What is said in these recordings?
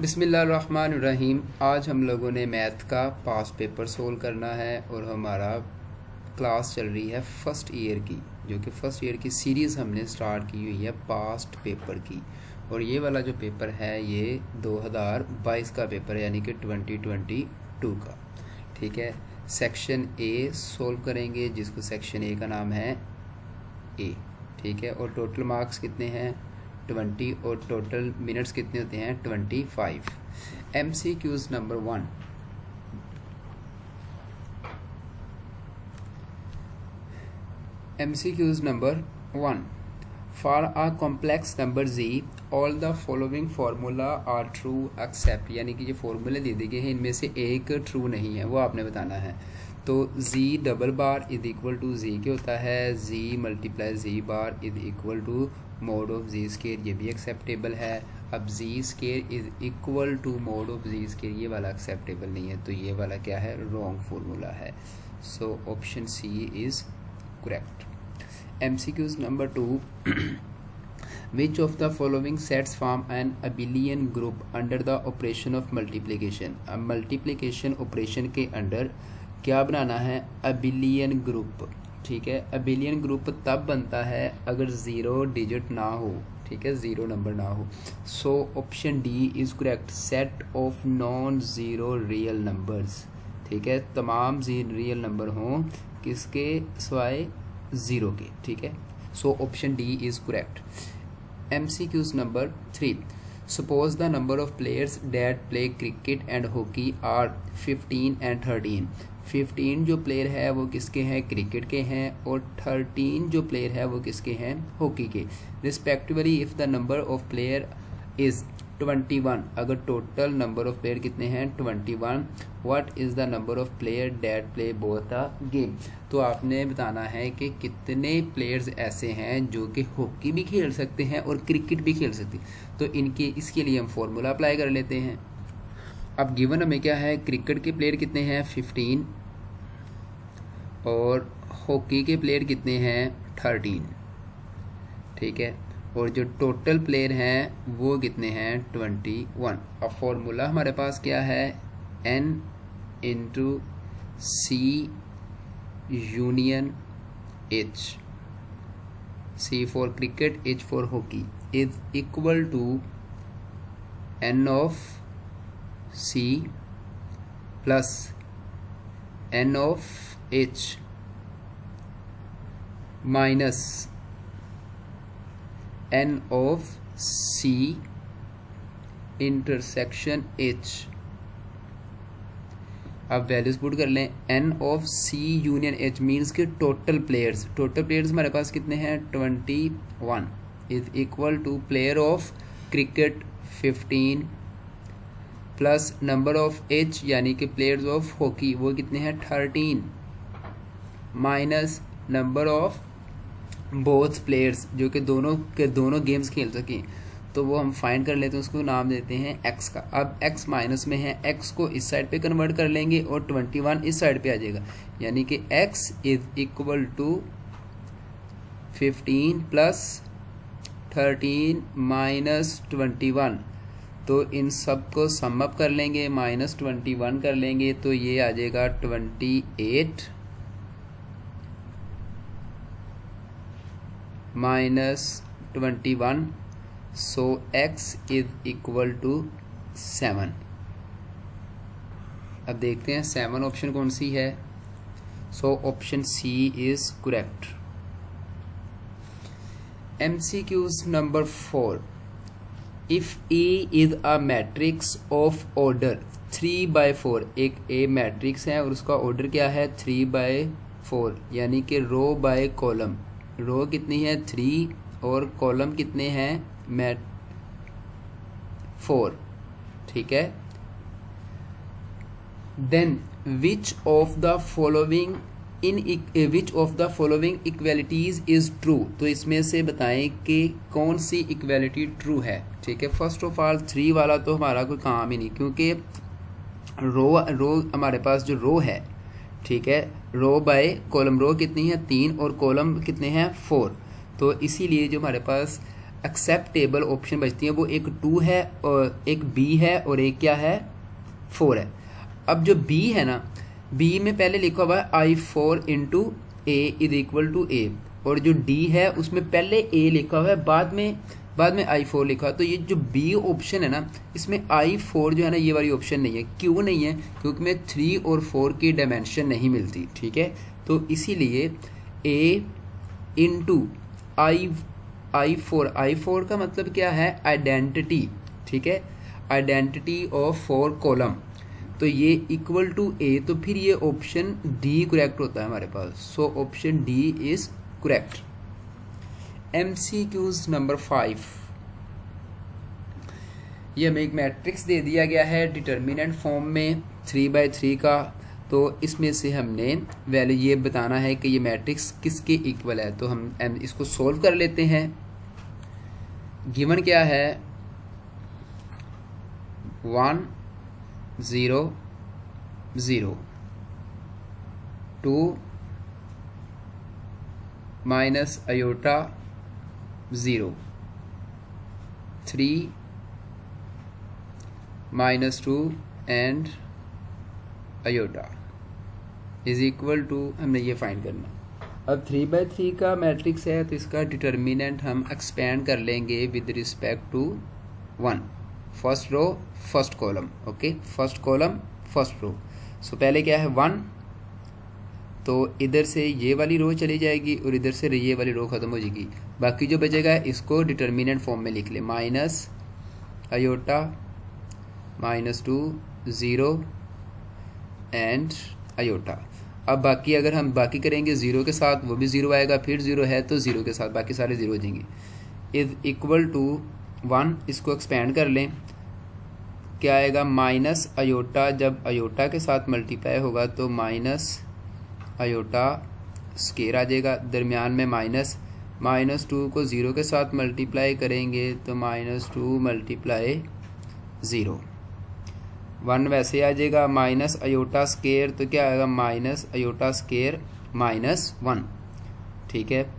बिस्मिल्लाहिर्रहमानिर्रहीम। आज हम लोगों ने मैथ का पास पेपर सोल्व करना है और हमारा क्लास चल रही है फर्स्ट ईयर की, जो कि फर्स्ट ईयर की सीरीज़ हमने स्टार्ट की हुई है पास्ट पेपर की। और ये वाला जो पेपर है ये 2022 का पेपर है, यानी कि 2022 का। ठीक है, सेक्शन ए सोल्व करेंगे, जिसको सेक्शन ए का नाम है ए। ठीक है, और टोटल मार्क्स कितने हैं 20 और टोटल मिनट्स कितने होते हैं 25। MCQs number 1। MCQs number 1। For a complex number z all the following formula are true except, यानी कि ये फार्मूले दे दिए हैं, इनमें से एक ट्रू नहीं है, वो आपने बताना है। तो z double bar is equal to z क्या होता है, z multiply z bar is equal to mod of z square, ये भी एक्सेप्टेबल है। अब z square is equal to mod of z square, ये वाला एक्सेप्टेबल नहीं है, तो ये वाला क्या है, रॉन्ग फार्मूला है। So option C is correct. MCQs number 2। Which of the following sets form an abelian group under the operation of multiplication? अब मल्टीप्लिकेशन ऑपरेशन के अंडर क्या बनाना है, abelian ग्रुप। ठीक है, abelian ग्रुप तब बनता है अगर ज़ीरो डिजिट ना हो, ठीक है, ज़ीरो नंबर ना हो। सो option D is correct, set of non zero real numbers. ठीक है, तमाम रियल नंबर हों किसके सिवाय, ज़ीरो के। ठीक है, so option D is correct. MCQs number 3। Suppose the number of players that play cricket and hockey are 15 and 13। 15 जो प्लेयर है वो किसके हैं, क्रिकेट के हैं, और 13 जो प्लेयर है वो किसके हैं, हॉकी के respectively. If the number of player is 21, अगर टोटल नंबर ऑफ प्लेयर कितने हैं 21, what is the number of player that play both the game. तो आपने बताना है कि कितने प्लेयर्स ऐसे हैं जो कि हॉकी भी खेल सकते हैं और क्रिकेट भी खेल सकते हैं। तो इसके लिए हम फॉर्मूला अप्लाई कर लेते हैं। अब गिवन हमें क्या है, क्रिकेट के प्लेयर कितने हैं 15 और हॉकी के प्लेयर कितने हैं 13। ठीक है, और जो टोटल प्लेयर हैं वो कितने हैं 21। अब फॉर्मूला हमारे पास क्या है, n into C union h, C for cricket, H for hockey, is equal to n of C plus n of H minus n of C intersection H। अब वैल्यूज पुट कर लें, n of C union H means के total players हमारे पास कितने हैं 21 is equal to player of cricket 15 plus number of H यानी कि प्लेयर्स ऑफ हॉकी वो कितने हैं 13 minus number of both players जो कि दोनों गेम्स खेल सकें, तो वो हम फाइंड कर लेते हैं, उसको नाम देते हैं x का। अब x माइनस में है, x को इस साइड पे कन्वर्ट कर लेंगे और 21 इस साइड पे आ जाएगा, यानी कि x is equal to 15 plus 13 minus 21। तो इन सब को सम अप कर लेंगे, माइनस 21 कर लेंगे, तो ये आ जाएगा 28 minus 21। So x is equal to 7। अब देखते हैं 7 ऑप्शन कौन सी है। So option C is correct. MCQs number 4। If E is a matrix of order 3/4, एक A मैट्रिक्स है और उसका ऑर्डर क्या है 3/4, यानी कि रो बाय कॉलम, रो कितनी है 3 और कॉलम कितने हैं 4। ठीक है, then which of the following equalities is true. तो इसमें से बताएं कि कौन सी इक्वेलिटी ट्रू है। ठीक है, फर्स्ट ऑफ ऑल 3 वाला तो हमारा कोई काम ही नहीं, क्योंकि रो हमारे पास जो रो है, ठीक है, रो बाय कॉलम, रो कितनी है 3 और कॉलम कितने हैं 4, तो इसीलिए जो हमारे पास एक्सेप्टेबल ऑप्शन बचती हैं वो एक 2 है और एक बी है और एक क्या है 4 है। अब जो बी है ना, बी में पहले लिखा हुआ है I4 into A is equal to A, और जो डी है उसमें पहले ए लिखा हुआ है, बाद में I4 लिखा। तो ये जो बी ऑप्शन है ना, इसमें I4 जो है ना ये वाली ऑप्शन नहीं है। क्यों नहीं है? क्योंकि में 3 और 4 की डायमेंशन नहीं मिलती, ठीक है। तो इसीलिए ए इंटू I4 का मतलब क्या है? आइडेंटिटी, ठीक है, आइडेंटिटी ऑफ 4 कॉलम। तो ये इक्वल टू ए, तो फिर ये ऑप्शन डी करेक्ट होता है हमारे पास। So option D is correct. MCQs number 5, ये हमें एक मैट्रिक्स दे दिया गया है डिटर्मिनेंट फॉर्म में 3/3 का। तो इसमें से हमने वैल्यू ये बताना है कि ये मैट्रिक्स किसके इक्वल है। तो हम इसको सोल्व कर लेते हैं। गिवन क्या है? 1 0 0 2 minus iota 0 3 minus 2 and iota is equal to, हमने ये फाइंड करना। अब 3/3 का मैट्रिक्स है तो इसका डिटर्मिनेंट हम एक्सपेंड कर लेंगे with respect to 1। First row first column, okay, first column first row. So पहले क्या है 1, तो इधर से ये वाली रो चली जाएगी और इधर से ये वाली रो खत्म हो जाएगी। बाकी जो बचेगा इसको डिटर्मिनेंट फॉर्म में लिख ले, माइनस आयोटा -2 0 एंड आयोटा। अब बाकी अगर हम बाकी करेंगे 0 के साथ, वो भी 0 आएगा, फिर 0 है तो 0 के साथ बाकी सारे 0 हो जाएंगे। इज इक्वल टू 1, इसको एक्सपेंड कर लें, क्या आएगा? माइनस आयोटा, जब आयोटा के साथ मल्टीप्लाई होगा तो माइनस आयोटा स्केयर आ जाएगा, दरमियान में -2 को 0 के साथ मल्टीप्लाई करेंगे तो -2 मल्टीप्लाई 0, 1 वैसे आ जाएगा, माइनस आयोटा स्केयर तो क्या आएगा? माइनस आयोटा स्केयर -1, ठीक है।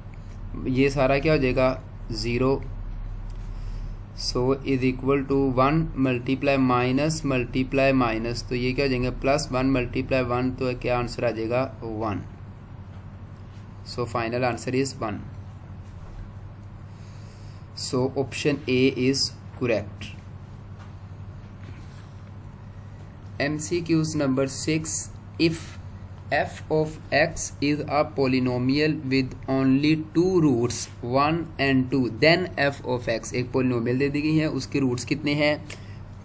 ये सारा क्या हो जाएगा? 0। So is equal to 1 multiply minus, तो ये क्या हो जाएंगे? +1 मल्टीप्लाई 1, तो क्या आंसर आ जाएगा? 1। सो final answer is 1। So option A is correct. MCQs number 6, if f of x is a polynomial with only 2 roots 1 and 2 then f of x, एक polynomial दे दी गई है, उसके रूट्स कितने हैं?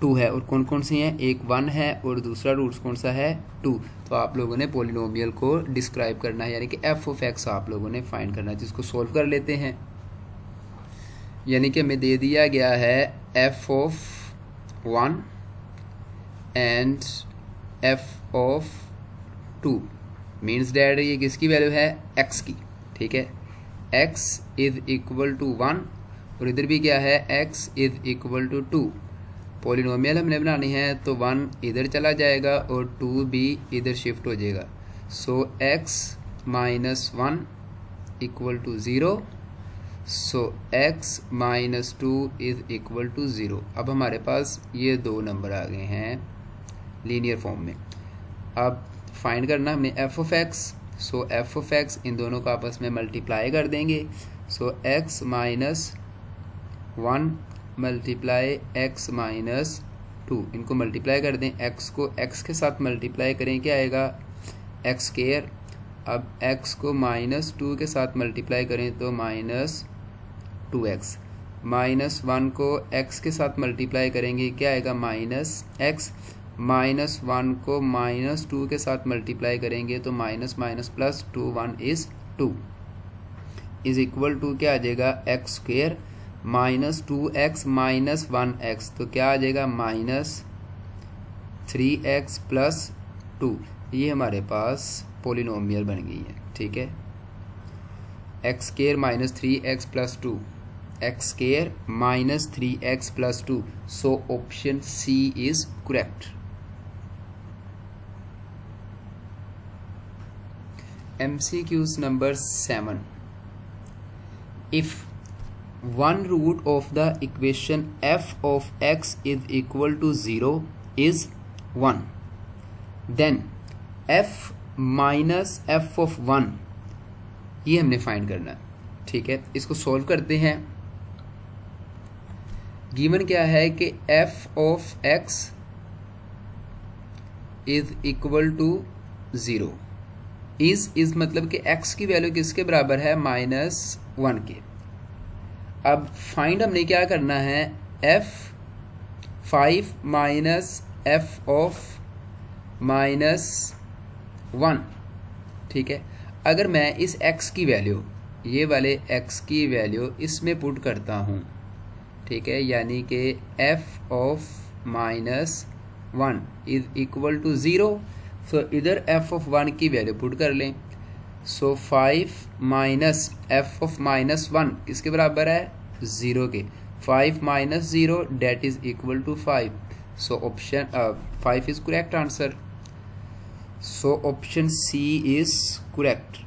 2 है, और कौन कौन से हैं? एक 1 है और दूसरा रूट्स कौन सा है? 2। तो आप लोगों ने पोलिनोमियल को डिस्क्राइब करना है, यानी कि f of x आप लोगों ने फाइंड करना है, जिसको सोल्व कर लेते हैं। यानी कि हमें दे दिया गया है f of 1 and f of 2 means dad ये किसकी वैल्यू है? x की, ठीक है। x इज इक्वल टू 1 और इधर भी क्या है? x is equal to 2। Polynomial हमने बनानी है तो 1 इधर चला जाएगा और 2 भी इधर शिफ्ट हो जाएगा। So x -1 equal to 0, so x -2 is equal to 0। अब हमारे पास ये 2 नंबर आ गए हैं लीनियर फॉर्म में। अब फाइंड करना हमने f of x, so f of x इन दोनों को आपस में मल्टीप्लाई कर देंगे। सो x -1 मल्टीप्लाई x -2, इनको मल्टीप्लाई कर दें, x को x के साथ मल्टीप्लाई करें, क्या आएगा? x square. अब x को -2 के साथ मल्टीप्लाई करें तो -2x, -1 को x के साथ मल्टीप्लाई करेंगे, क्या आएगा? -x, -1 को -2 के साथ मल्टीप्लाई करेंगे तो -+2 1 इज 2 इज इक्वल टू क्या आ जाएगा? x स्क्वायर -2x -1x, तो क्या आ जाएगा? -3x + 2। ये हमारे पास पोलिनोमियल बन गई है, ठीक है। x square -3x + 2, x square -3x + 2, so option C is correct. MCQs number 7, if one root of the equation f of x is equal to 0 is 1, then f minus f of 1 ये हमने find करना है। ठीक है, इसको solve करते हैं। Given क्या है कि f of x is equal to 0, is मतलब कि x की वैल्यू किसके बराबर है, -1 के। अब फाइंड हमने क्या करना है, f 5 माइनस f ऑफ -1। ठीक है, अगर मैं इस x की वैल्यू, ये वाले x की वैल्यू इसमें पुट करता हूँ, ठीक है, यानी कि f of -1 is equal to 0, so इधर f ऑफ 1 की वैल्यू पुट कर लें। सो 5 माइनस f ऑफ -1 किसके बराबर है, 0 के। 5 minus 0 that is equal to 5, so option 5 is correct answer. So option C is correct.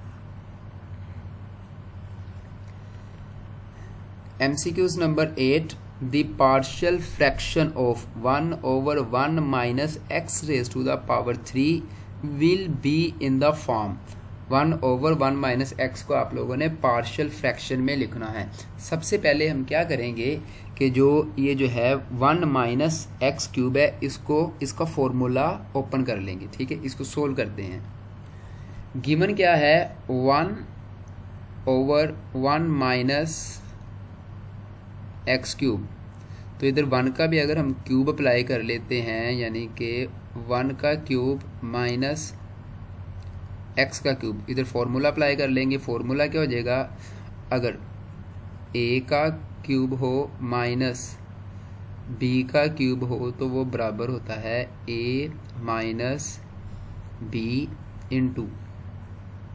MCQs number 8, the partial fraction of 1 over 1 minus x raised to the power 3 will be in the form 1 over 1 minus x को आप लोगों ने partial fraction में लिखना है। सबसे पहले हम क्या करेंगे कि जो ये जो है 1 माइनस एक्स क्यूब है, इसका फॉर्मूला ओपन कर लेंगे। ठीक है, इसको सोल्व करते हैं। गिवन क्या है, 1 ओवर 1 माइनस एक्स क्यूब, तो इधर 1 का भी अगर हम क्यूब अप्लाई कर लेते हैं, यानी कि 1 का क्यूब माइनस एक्स का क्यूब, इधर फॉर्मूला अप्लाई कर लेंगे। फॉर्मूला क्या हो जाएगा, अगर a का क्यूब हो माइनस b का क्यूब हो तो वो बराबर होता है a minus b into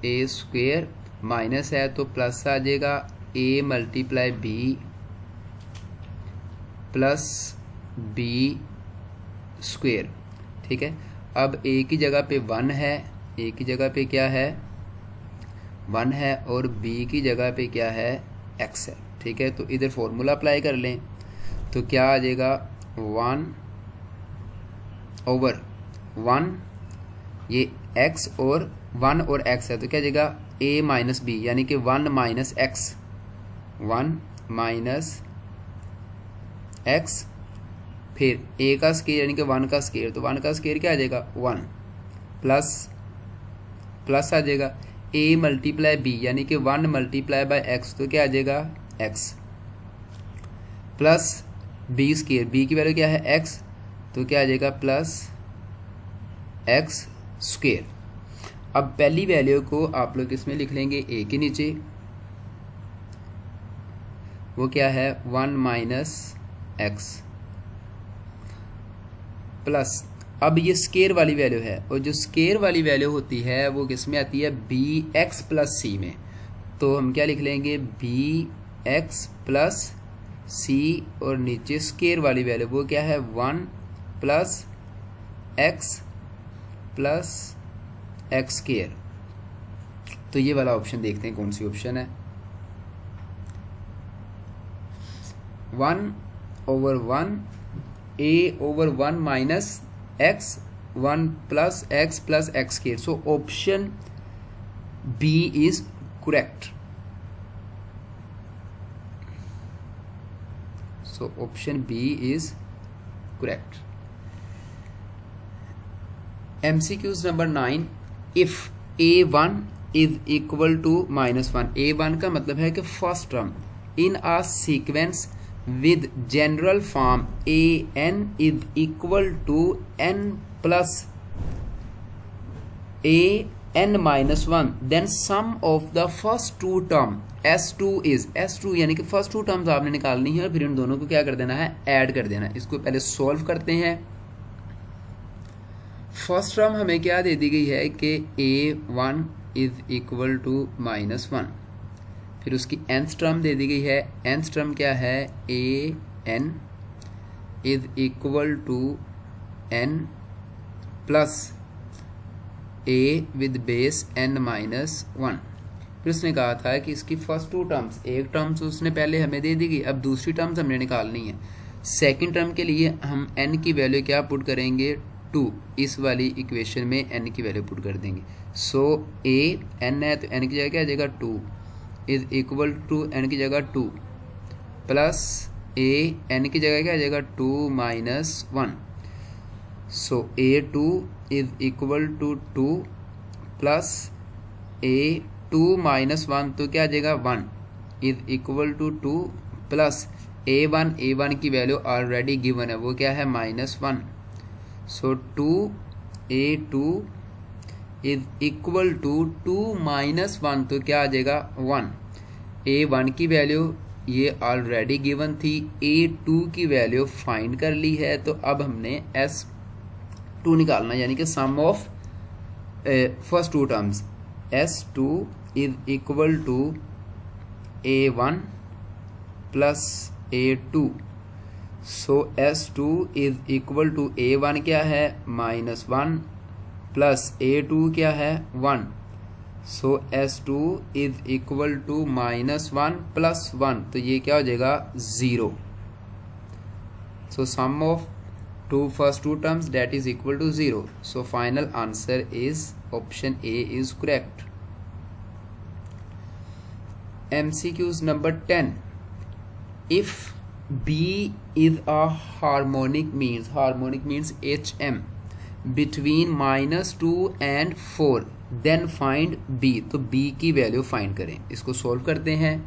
A square, minus है तो प्लस आ जाएगा a multiply b plus b square. ठीक है, अब a की जगह पे 1 है, a की जगह पे क्या है, 1 है, और b की जगह पे क्या है, x है। ठीक है, तो इधर फॉर्मूला अप्लाई कर लें तो क्या आ जाएगा, 1 ओवर 1, ये x और 1 और x है तो क्या आ जाएगा, a माइनस b, यानी कि 1 माइनस x, 1 माइनस x, फिर a का स्केयर यानी कि 1 का स्केयर, तो 1 का स्केयर क्या आ जाएगा, 1 प्लस आ जाएगा a मल्टीप्लाई b, यानी कि 1 मल्टीप्लाई बाय x, तो क्या आ जाएगा, x plus b square, b की वैल्यू क्या है, x, तो क्या आ जाएगा, प्लस x स्केयर। अब पहली वैल्यू को आप लोग इसमें लिख लेंगे a के नीचे, वो क्या है, 1 माइनस x, प्लस अब ये स्केयर वाली वैल्यू है, और जो स्केयर वाली वैल्यू होती है वो किस में आती है, bx प्लस c में, तो हम क्या लिख लेंगे, bx प्लस c, और नीचे स्केयर वाली वैल्यू वो क्या है, 1 plus x plus x square. तो ये वाला ऑप्शन देखते हैं कौन सी ऑप्शन है, 1 over 1 a over 1 minus x, 1 plus x square. So option B is correct. So option B is correct. MCQs number 9, if a1 is equal to -1, a1 का मतलब है कि first term in a sequence with general form an is equal to n plus an minus 1, then sum of the first two term s2 यानी कि first two terms आपने निकालनी है और फिर इन दोनों को क्या कर देना है, ऐड कर देना है। इसको पहले सॉल्व करते हैं। फर्स्ट टर्म हमें क्या दे दी गई है कि a1 इज इक्वल टू -1, फिर उसकी nth टर्म दे दी गई है। nth टर्म क्या है, an is equal to n plus a with base n minus 1। फिर उसने कहा था कि इसकी फर्स्ट टू टर्म्स, एक टर्म्स उसने पहले हमें दे दी अब दूसरी टर्म्स हमने निकालनी है। सेकंड टर्म के लिए हम n की वैल्यू क्या पुट करेंगे 2, इस वाली इक्वेशन में n की वैल्यू पुट कर देंगे। सो a n है तो n की जगह क्या आ जाएगा 2 इज इक्वल टू n की जगह 2 प्लस a n की जगह क्या आ जाएगा 2 minus 1। So a2 is equal to 2 plus a2 minus 1 तो क्या आ जाएगा 1 is equal to 2 plus a1 की वैल्यू ऑलरेडी गिवन है, वो क्या है -1। So 2a2 is equal to 2 minus 1 तो क्या आ जाएगा 1। a1 की वैल्यू ये ऑलरेडी गिवन थी, a2 की वैल्यू फाइंड कर ली है, तो अब हमने s2 निकालना, यानी कि sum of first two terms. s2 is equal to a1 plus a2। So s2 is equal to a1 क्या है -1 प्लस a2 क्या है 1। So s2 is equal to -1 plus 1 तो ये क्या हो जाएगा 0। So sum of first two terms that is equal to 0। So final answer is option A is correct. MCQs number 10. If B is a harmonic means HM between -2 and 4 then find B। तो B की value find करें, इसको solve करते हैं।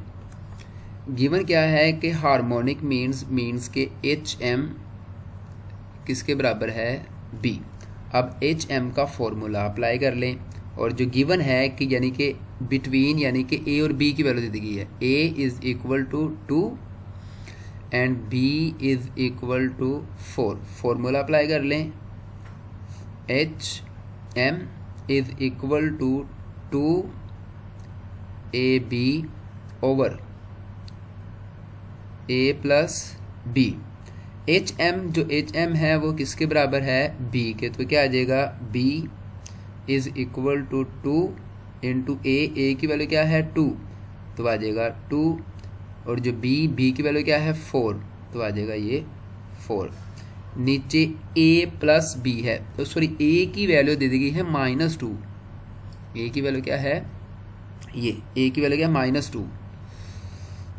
Given क्या है कि harmonic means के HM किसके बराबर है B। अब HM का फॉर्मूला अप्लाई कर लें, और जो गिवन है कि यानी कि बिटवीन यानी कि A और B की वैल्यू दे दी गई है, A is equal to 2 and B is equal to 4। Formula apply कर लें, HM is equal to 2AB over A plus B। जो HM है वो किसके बराबर है B के, तो क्या आ जाएगा B is equal to 2 into A की वैल्यू क्या है 2 तो आ जाएगा 2, और जो B की वैल्यू क्या है 4 तो आ जाएगा ये 4। नीचे A प्लस B है, तो सॉरी A की वैल्यू दे दी गई है -2। A की वैल्यू क्या है, ये A की वैल्यू क्या है -2।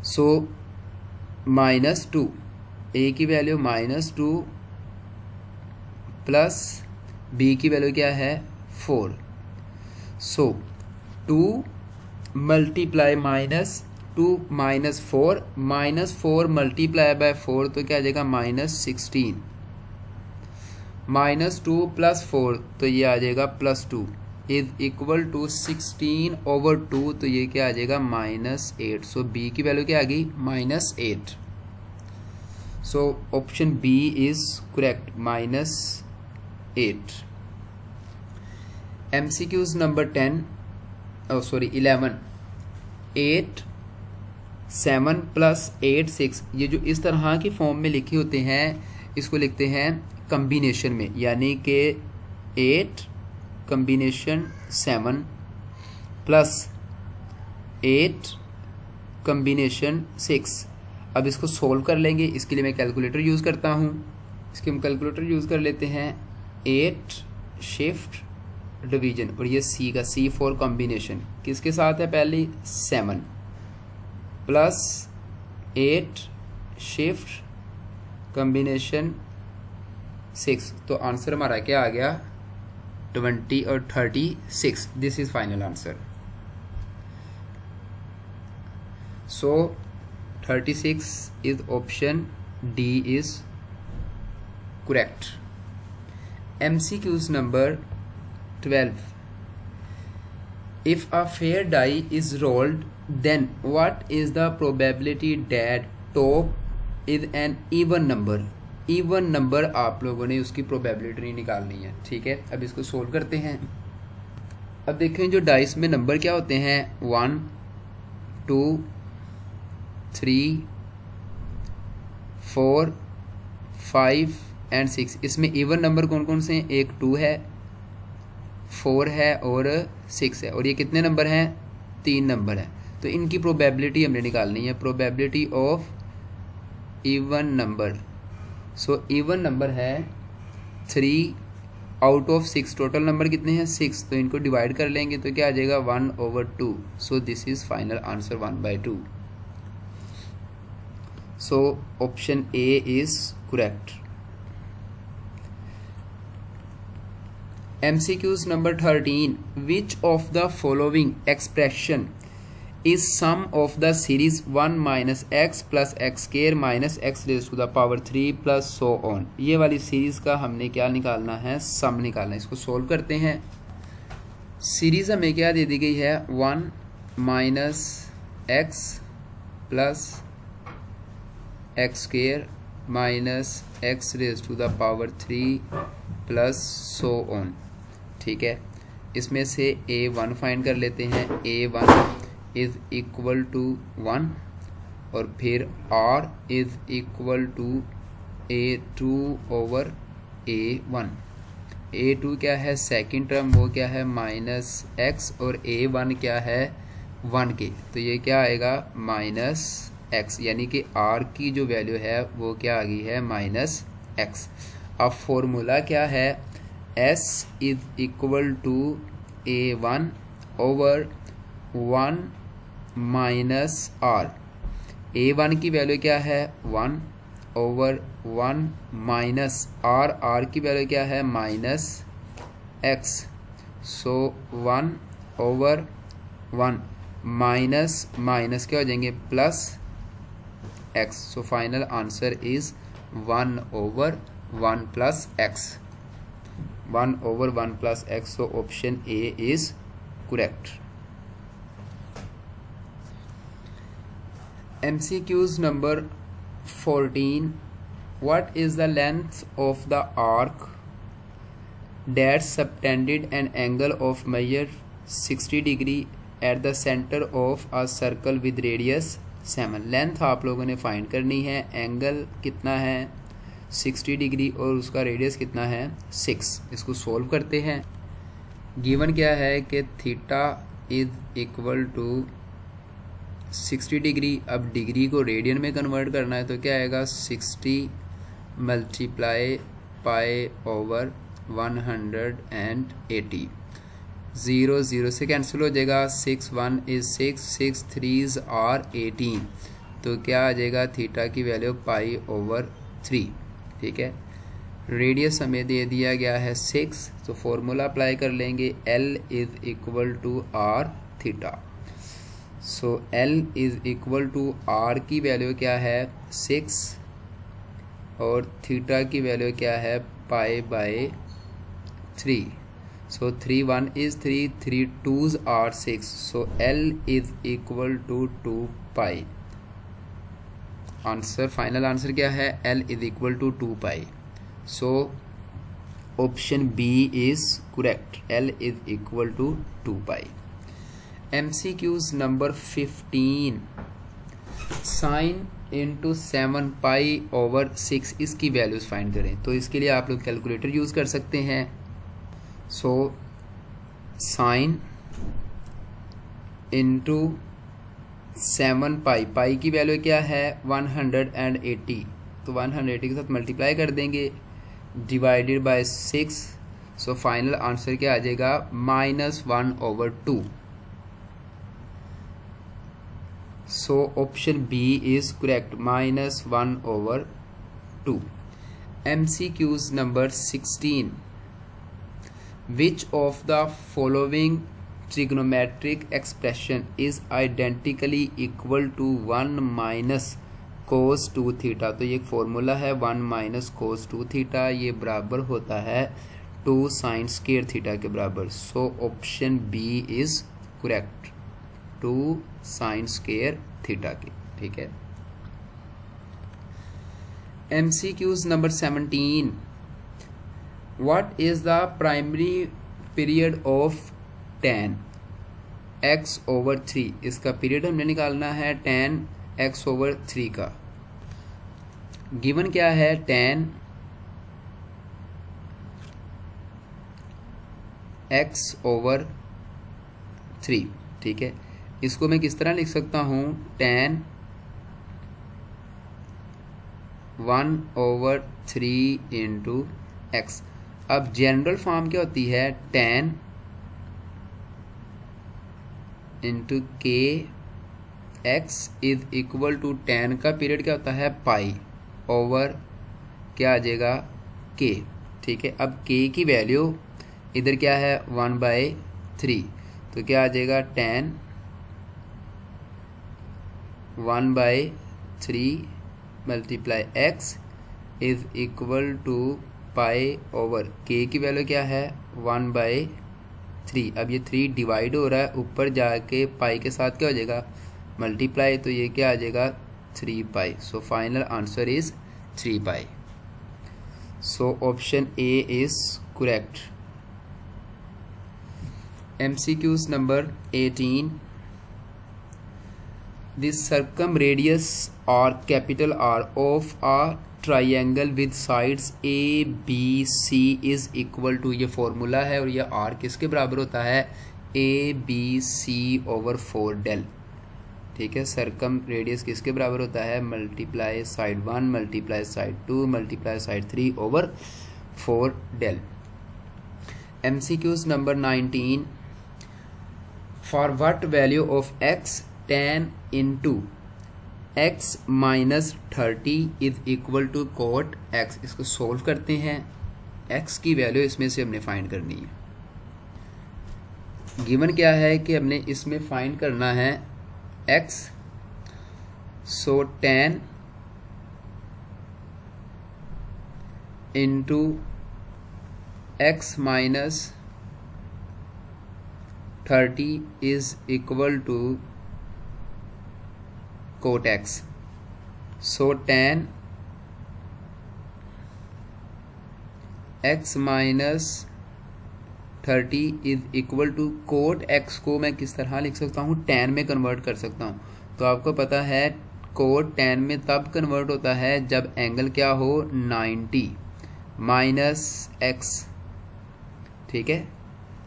सो -2 A की वैल्यू -2 प्लस B की वैल्यू क्या है 4। सो 2 मल्टीप्लाई -2 -4 -4 मल्टीप्लाई बाय 4 तो क्या आ जाएगा -16। -2 प्लस 4 तो ये आ जाएगा +2 इज इक्वल टू 16 ओवर 2 तो ये क्या आ जाएगा -8। सो B की वैल्यू क्या आ गई -8। सो option B is correct -8। MCQs number 11। 8 7 plus 8 6, ये जो इस तरह की फॉर्म में लिखे होते हैं इसको लिखते हैं कम्बिनेशन में, यानी कि 8 कम्बिनेशन 7 प्लस 8 कम्बिनेशन 6। अब इसको सोल्व कर लेंगे, इसके लिए मैं कैलकुलेटर यूज़ करता हूँ। इसके हम कैलकुलेटर यूज़ कर लेते हैं। 8 शिफ्ट डिवीजन, और ये C का C4 कॉम्बिनेशन किसके साथ है, पहले 7 प्लस 8 शिफ्ट कॉम्बिनेशन 6, तो आंसर हमारा क्या आ गया 20 और 36। This is final answer. So 36 is option D is correct. MCQs number 12। If a fair die is rolled, then what is the probability that top is an even number? Even number आप लोगों ने उसकी probability निकालनी है, ठीक है। अब इसको सोल्व करते हैं। अब देखें जो डाइस में नंबर क्या होते हैं 1 2 3 4 5 एंड 6। इसमें इवन नंबर कौन कौन से हैं, एक 2 है, 4 है और 6 है। और ये कितने नंबर हैं 3 नंबर है, तो इनकी प्रोबेबिलिटी हमने निकालनी है, probability of even number. So even number है 3 आउट ऑफ 6, टोटल नंबर कितने हैं 6, तो इनको डिवाइड कर लेंगे तो क्या आ जाएगा 1/2। So this is final answer 1/2। So option A is correct. MCQs number 13, which of the following expression is sum of the series 1 minus x plus x square minus x raised to the power 3 plus so on। ये वाली series का हमने क्या निकालना है, सम निकालना है। इसको सोल्व करते हैं। सीरीज हमें क्या दे दी गई है, 1 minus x plus x square minus x raise to the power 3 plus so on. ठीक है, इसमें से a1 फाइंड कर लेते हैं। a1 इज इक्वल टू 1 और फिर r is equal to a2 over a1। a2 क्या है सेकंड टर्म, वो क्या है माइनस एक्स, और a1 क्या है 1 के, तो ये क्या आएगा माइनस एक्स, यानी कि r की जो वैल्यू है वो क्या आ गई है माइनस एक्स। अब फॉर्मूला क्या है, s is equal to a1 over 1 minus r। a1 की वैल्यू क्या है 1 ओवर 1 माइनस r की वैल्यू क्या है minus x। So 1 over 1 minus minus क्या हो जाएंगे plus x। So final answer is 1 over 1 plus x, 1 over 1 plus x। so option A is correct। MCQs number 14, what is the length of the arc that subtended an angle of measure 60 degree at the center of a circle with radius 7। Length आप लोगों ने find करनी है, angle कितना है 60 degree और उसका radius कितना है 6। इसको सोल्व करते हैं। गिवन क्या है कि theta is equal to 60 degree. अब डिग्री को रेडियन में कन्वर्ट करना है तो क्या आएगा 60 मल्टीप्लाई पाई ओवर 180। 0 0 से कैंसिल हो जाएगा, 6 1 इज 6, 6 3 आर 18, तो क्या आ जाएगा थीटा की वैल्यू पाई ओवर 3। ठीक है, रेडियस हमें दे दिया गया है 6, तो फॉर्मूला अप्लाई कर लेंगे, L is equal to r theta. So L is equal to r की वैल्यू क्या है 6 और थीटा की वैल्यू क्या है pi by 3। So 3 1 is 3, 3 2s are 6, so L is equal to 2 pi. Answer final answer क्या है, L is equal to 2 pi. So option B is correct, L is equal to 2 pi. MCQs number 15, sine into 7 pi over 6, इसकी values find करें। तो इसके लिए आप लोग calculator use कर सकते हैं। सो साइन इंटू 7 पाई, पाई की वैल्यू क्या है 180, तो 180 के साथ मल्टीप्लाई कर देंगे divided by 6। So final answer क्या आ जाएगा -1/2। So option B is correct, -1/2। MCQs number 16, which of the following trigonometric expression is identically equal to 1 minus cos 2 theta. तो ये एक फॉर्मूला है 1 माइनस cos 2 थीटा, ये बराबर होता है 2 साइन स्क्वायर थीटा के बराबर। So option B is correct, 2 sine square theta के। ठीक है, MCQs number 17, what is the primary period of tan x over 3। इसका पीरियड हमने निकालना है tan x over 3 का। गिवन क्या है tan x over 3। ठीक है, इसको मैं किस तरह लिख सकता हूँ, tan 1/3 इंटू एक्स। अब जनरल फॉर्म क्या होती है, tan इंटू के x is equal to tan का पीरियड क्या होता है, पाई ओवर क्या आ जाएगा, के। ठीक है, अब के की वैल्यू इधर क्या है 1/3, तो क्या आ जाएगा tan 1/3 multiply x is equal to pi over के की वैल्यू क्या है 1/3। अब ये 3 डिवाइड हो रहा है, ऊपर जाके पाई के साथ क्या हो जाएगा, मल्टीप्लाई, तो ये क्या आ जाएगा 3 pi. So final answer is 3 pi. So option A is correct. MCQs number 18. The circumradius or capital R of a triangle with sides A B C is equal to, ये फॉर्मूला है और ये R किसके बराबर होता है, ABC/4 del. ठीक है, सर्कम रेडियस किसके बराबर होता है, multiply side 1 multiply side 2 multiply side 3/4 डेल। MCQs number 19. For what value of x tan into x minus 30 is equal to cot x। इसको सोल्व करते हैं, x की वैल्यू इसमें से हमने फाइंड करनी है। गिवन क्या है कि हमने इसमें फाइंड करना है x, so tan into x minus 30 is equal to cot x. So tan x minus 30 is equal to cot x को मैं किस तरह लिख सकता हूँ, tan में कन्वर्ट कर सकता हूँ। तो आपको पता है cot tan में तब कन्वर्ट होता है जब एंगल क्या हो 90 माइनस x। ठीक है,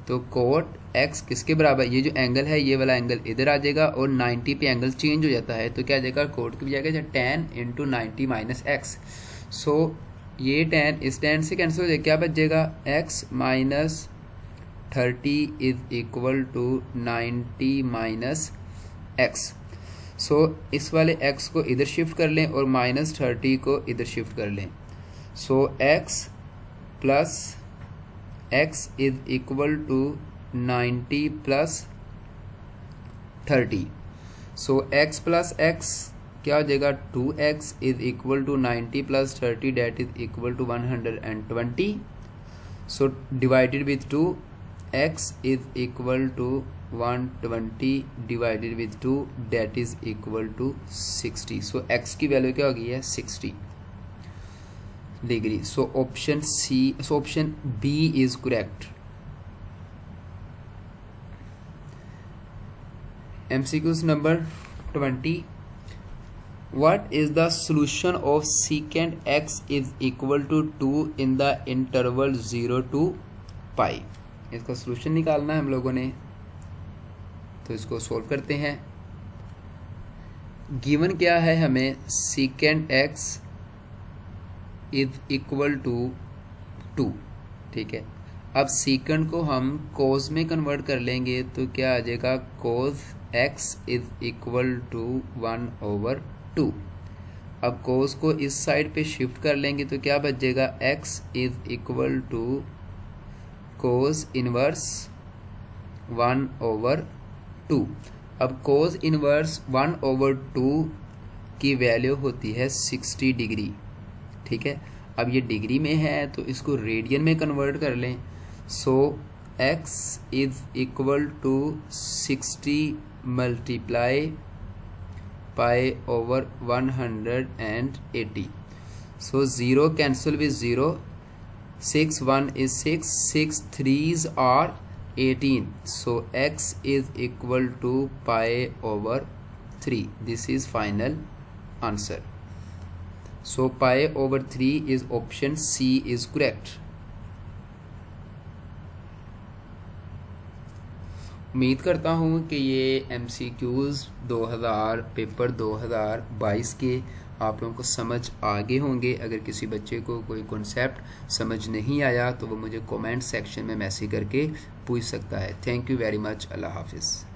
तो कोट x किसके बराबर, ये जो एंगल है ये वाला एंगल इधर आ जाएगा और 90 पे एंगल चेंज हो जाता है, तो क्या आ जाएगा कोट की बजाय tan इंटू 90 माइनस एक्स। सो ये tan इस tan से कैंसिल हो जाएगा, क्या बच जाएगा x minus 30 is equal to 90 minus x. So इस वाले x को इधर शिफ्ट कर लें और माइनस 30 को इधर शिफ्ट कर लें। So x plus x is equal to 90 plus 30। so x plus x क्या हो जाएगा 2x is equal to 90 plus 30 that is equal to 120। so divided with 2 x is equal to 120 divided with 2 that is equal to 60। so x की value क्या हो गई है 60 degree. So option C, so option B is correct. MCQs number 20. What is the solution of secant x is equal to 2 in the interval 0 to pi। इसका solution निकालना है हम लोगों ने, तो इसको सोल्व करते हैं। गिवन क्या है हमें, secant x is equal to 2। ठीक है, अब सीकेंड को हम कोस में कन्वर्ट कर लेंगे तो क्या आ जाएगा कोस x इज इक्वल टू 1/2। अब कोस को इस साइड पे शिफ्ट कर लेंगे तो क्या बच जाएगा x is equal to cos inverse 1/2। अब कोस इनवर्स 1/2 की वैल्यू होती है 60 डिग्री। ठीक है, अब ये डिग्री में है तो इसको रेडियन में कन्वर्ट कर लें। So x is equal to 60 multiply pi over 180। So 0 cancel with 0, 6 1 is 6, 6 3s are 18। so x is equal to pi/3। this is final answer। so pi/3 is option C is correct। उम्मीद करता हूँ कि ये MCQs 2000 paper 2022 के आप लोगों को समझ आगे होंगे। अगर किसी बच्चे को कोई कॉन्सेप्ट समझ नहीं आया तो वो मुझे कमेंट सेक्शन में मैसेज करके पूछ सकता है। Thank you very much. अल्लाह हाफिज़।